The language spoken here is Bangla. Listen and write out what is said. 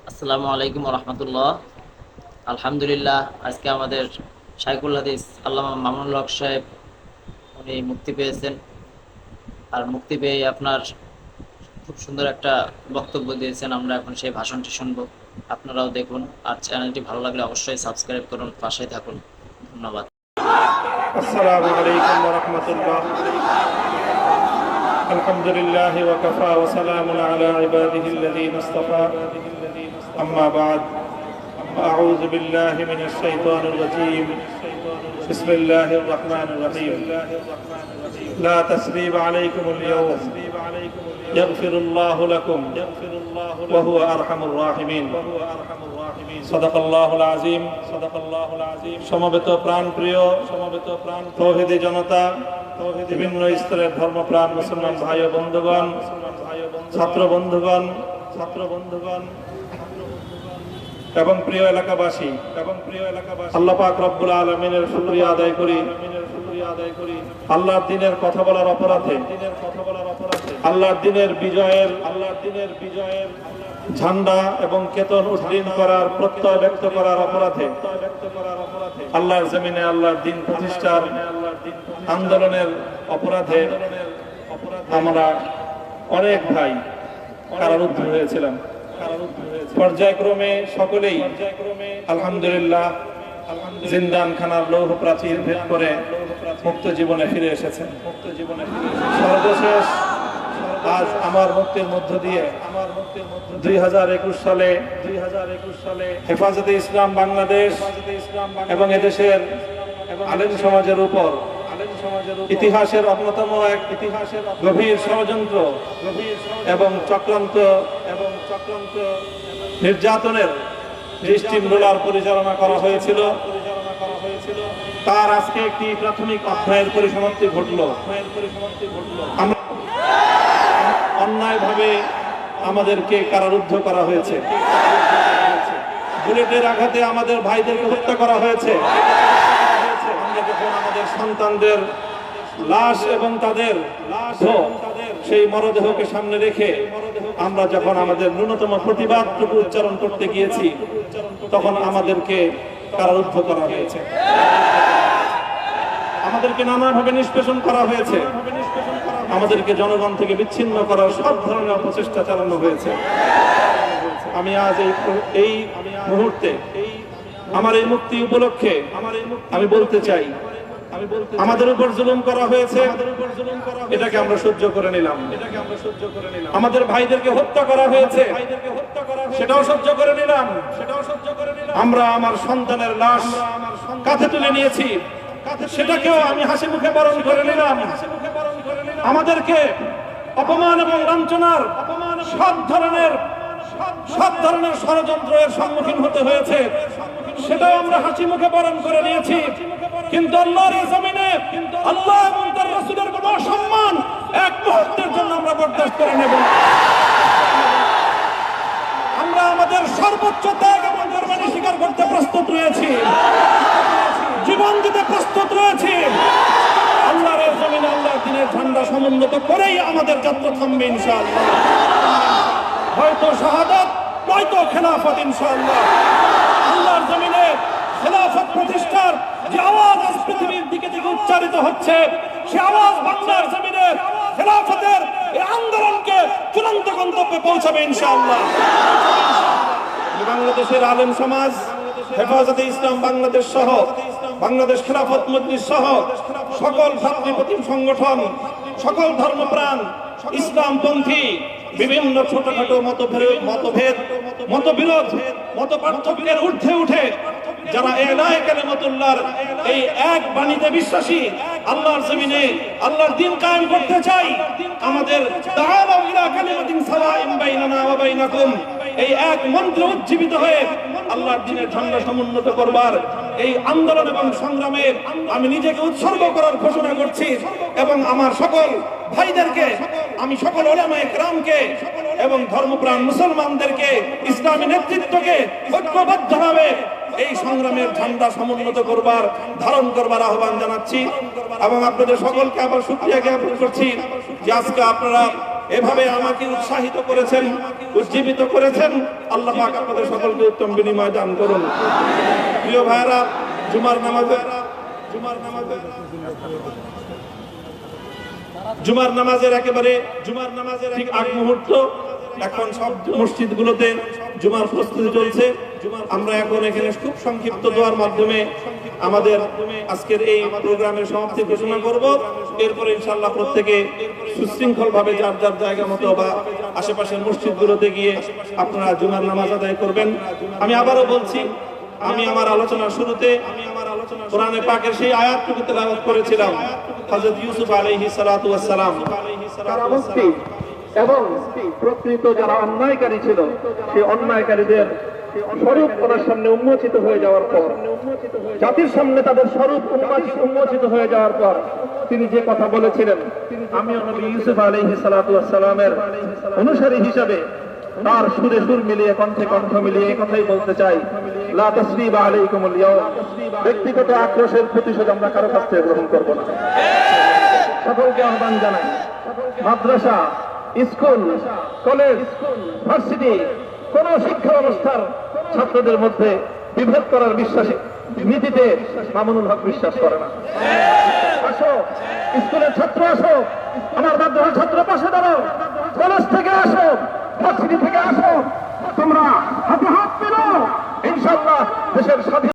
আসসালামু আলাইকুম রহমতুল্লাহ। আলহামদুলিল্লাহ, আজকে আমাদের শাইখুল হাদিস আল্লামা মামুনুল হক সাহেব উনি মুক্তি পেয়েছেন। আর মুক্তি পেয়ে আপনার খুব সুন্দর একটা বক্তব্য দিয়েছেন। আমরা এখন সেই ভাষণটি শুনবো, আপনারাও দেখুন। আর চ্যানেলটি ভালো লাগলে অবশ্যই সাবস্ক্রাইব করুন, পাশে থাকুন। ধন্যবাদ। আসসালামু আলাইকুম ওয়া রাহমাতুল্লাহ। আলহামদুলিল্লাহ ওয়া কাফা ওয়া সালামুন আলা ইবাদিহিল্লাযীনা ইসতাফা। আম্মা বা'দ। আউযু বিল্লাহি মিনাশ শাইতানির রাজীম। বিসমিল্লাহির রাহমানির রাহিম। লা তাসরিবা আলাইকুমুল ইয়াওম ইয়াগফিরুল্লাহু লাকুম ওয়া হুয়া আরহামুর রাহিমিন। সাদাকাল্লাহুল আযীম। সমবেত প্রাণপ্রিয় তৌহিদি জনতা, বিভিন্ন স্তরের ধর্মপ্রাণ মুসলমান ভাই ও বন্ধুগণ, ছাত্র বন্ধুগণ এবং প্রিয় এলাকাবাসী, আল্লাহ পাক রব্বুল আলামিনের শুকরিয়া আদায় করি। আল্লাহর দ্বীনের কথা বলার অপরাধে, আল্লাহর দ্বীনের বিজয়ের ঝান্ডা এবং কেতন উড্ডীন করার প্রত্যয় ব্যক্ত করার অপরাধে, আল্লাহর জমিনে আল্লাহর দ্বীন প্রতিষ্ঠার আন্দোলনের অপরাধে আমরা অনেক ভাই কারারুদ্ধ হয়েছিলাম। পর্যায়ক্রমে সকলেই আলহামদুলিল্লাহ জিন্দানখানার লৌহ প্রাচীর ভেদ করে মুক্ত জীবনে ফিরে এসেছেন। সর্বশেষ আজ আমার মুক্তির মধ্য দিয়ে 2021 সালে হেফাজতে ইসলাম বাংলাদেশ এবং এদেশের আলেম সমাজের উপর ইতিহাসের অন্যতম এক গভীর ষড়যন্ত্র এবং চক্রান্ত নির্যাতনের স্টিম রোলার পরিচালনা করা হয়েছিল, তার আজকে একটি প্রাথমিক অধ্যায়ের পরিসমাপ্তি ঘটল। আমরা অন্যায়ভাবে আমাদেরকে কারারুদ্ধ করা হয়েছে, বুলেটের আঘাতে আমাদের ভাইদেরকে হত্যা করা হয়েছে। আমরা যখন আমাদের সন্তানদের লাশ এবং তাদের সেই মরদেহকে সামনে রেখে আমরা যখন আমাদের ন্যূনতম প্রতিবাদটুকু উচ্চারণ করতে গিয়েছি, তখন আমাদেরকে কারারুদ্ধ করা হয়েছে, আমাদেরকে নানাভাবে নিষ্পেষণ করা হয়েছে, আমাদেরকে জনগণ থেকে বিচ্ছিন্ন করার সব ধরনের প্রচেষ্টা চালানো হয়েছে। আমি আজ এই মুহূর্তে আমার এই মুক্তি উপলক্ষে আমি বলতে চাই, আমাদের উপর জুলুম করা হয়েছে, এটাকে আমরা সহ্য করে নিলাম। আমাদের ভাইদেরকে হত্যা করা হয়েছে, সেটাও সহ্য করে নিলাম। আমরা আমার সন্তানের লাশ কাঁধে তুলে নিয়েছি, সেটাকেও আমি হাসি মুখে বরণ করে নিলাম। আমাদেরকে অপমান এবং লাঞ্ছনার সব ধরনের ষড়যন্ত্রের সম্মুখীন হতে হয়েছে, সেটাও আমরা হাসি মুখে বরণ করে নিয়েছি। কিন্তু আল্লাহর জমিনে আল্লাহ এবং তার রাসূলের কোনো সম্মান এক মুহূর্তের জন্য আমরা বরদাস্ত করে নেব না। আমরা আমাদের সর্বোচ্চ ত্যাগ এবং কোরবানি স্বীকার করতে প্রস্তুত রয়েছি, জীবন দিতে প্রস্তুত রয়েছি। আল্লাহর জমিনে আল্লাহর দ্বীনের ঝান্ডা সমুন্নত করেই আমাদের যাত্রা থামবে ইনশাআল্লাহ। হয়তো শাহাদাত, নয়তো খেলাফত ইনশাআল্লাহ। আল্লাহর জমিনে খেলাফত প্রতিষ্ঠার যে আওয়াজ আজ পৃথিবীর দিকে দিকে উচ্চারিত হচ্ছে, সে আওয়াজ বাংলার জমিনে খেলাফতের এই আন্দোলনকে চূড়ান্ত গন্তব্যে পৌঁছাবে ইনশাআল্লাহ। বাংলাদেশের আলেম সমাজ, হেফাজতে ইসলাম বাংলাদেশ সহ বাংলাদেশ খেলাফত মজলিস সহ সকল ভাতৃপ্রতিম সংগঠন, সকল ধর্মপ্রাণ, ইসলামপন্থী বিভিন্ন ছোটখাটো মতভেদ, মতবিরোধ, মত পার্থক্যের ঊর্ধ্বে উঠে যারা এলায়ে কালিমাতুল্লাহর এই এক বাণীতে বিশ্বাসী, আল্লাহর জমিনে আল্লাহর দ্বীন কায়েম করতে চাই, আমাদের তাআলাউ ইলা কালিমাতিন সাওয়াইন বাইনানা ওয়া বাইনাকুম, এই এক মন্ত্রে উজ্জীবিত হয়ে আল্লাহর দ্বীনের ঝান্ডা সমুন্নত করবার এই আন্দোলন এবং সংগ্রামে আমি নিজেকে উৎসর্গ করার ঘোষণা করছি। এবং আমার সকল ভাইদেরকে, আমি সকল উলামায়ে কেরামকে এবং ধর্মপ্রাণ মুসলমানদেরকে, ইসলামী নেতৃত্বকে ঐক্যবদ্ধভাবে এই সংগ্রামের ঝান্ডা সমুন্নত করবার, ধারণ করবার আহ্বান জানাচ্ছি। এবং আপনাদের সকলকে আবার শুকরিয়া জ্ঞাপন করছি যে আজকে আপনারা এভাবে আমাকে উৎসাহিত করেছেন, উজ্জীবিত করেছেন। আল্লাহ পাক আপনাদের সকলকে উত্তম বিনিময় দান করুন। প্রিয় ভাইরা, জুমার নামাজের একেবারে ঠিক আগ মুহূর্ত। এখন সব মসজিদগুলোতে জুমার প্রস্তুতি চলছে। আমরা এখন এখানে খুব সংক্ষিপ্ত দোয়ার মাধ্যমে আমাদের আজকের এই প্রোগ্রামের সমাপ্তি ঘোষণা করব। এরপরে ইনশাআল্লাহ প্রত্যেকে সুশৃঙ্খল ভাবে যার যার জায়গা মতো বা আশেপাশের মসজিদগুলোতে গিয়ে আপনারা জুমার নামাজ আদায় করবেন। আমি আবারও বলছি, আমি আমার আলোচনার শুরুতে কোরআনে পাকের সেই আয়াতটুকু তেলাওয়াত করেছিলাম, হযরত ইউসুফ আলাইহিস সালাতু ওয়াস সালাম কারামুক্তি এবং প্রকৃত যারা অন্যায়কারী ছিল সেই অন্যায়কারীদের স্বরূপ ওনার সামনে উন্মোচিত হয়ে যাওয়ার পর, জাতির সামনে তাদের স্বরূপ উন্মোচিত হয়ে যাওয়ার পর তিনি যে কথা বলেছিলেন, আমি নবী ইউসুফ আলাইহিস সালাতু ওয়াস সালামের অনুসারী হিসাবে তার সুরে সুর মিলিয়ে কণ্ঠে কণ্ঠ মিলিয়ে এই কথাই বলতে চাই, লা তাসরিবা আলাইকুমুল ইয়াওম। ব্যক্তিগত আক্রোশের প্রতিশোধ আমরা কারো কাছ থেকে গ্রহণ করব না। সকলকে আহ্বান জানাই, মাদ্রাসা, স্কুল, কলেজ, ভার্সিটি, কোন শিক্ষা ব্যবস্থার ছাত্রদের মধ্যে বিভেদ করার বিশ্বাসী নীতিতে মামুনুল হক বিশ্বাস করে না। আসো, স্কুলের ছাত্র আসো,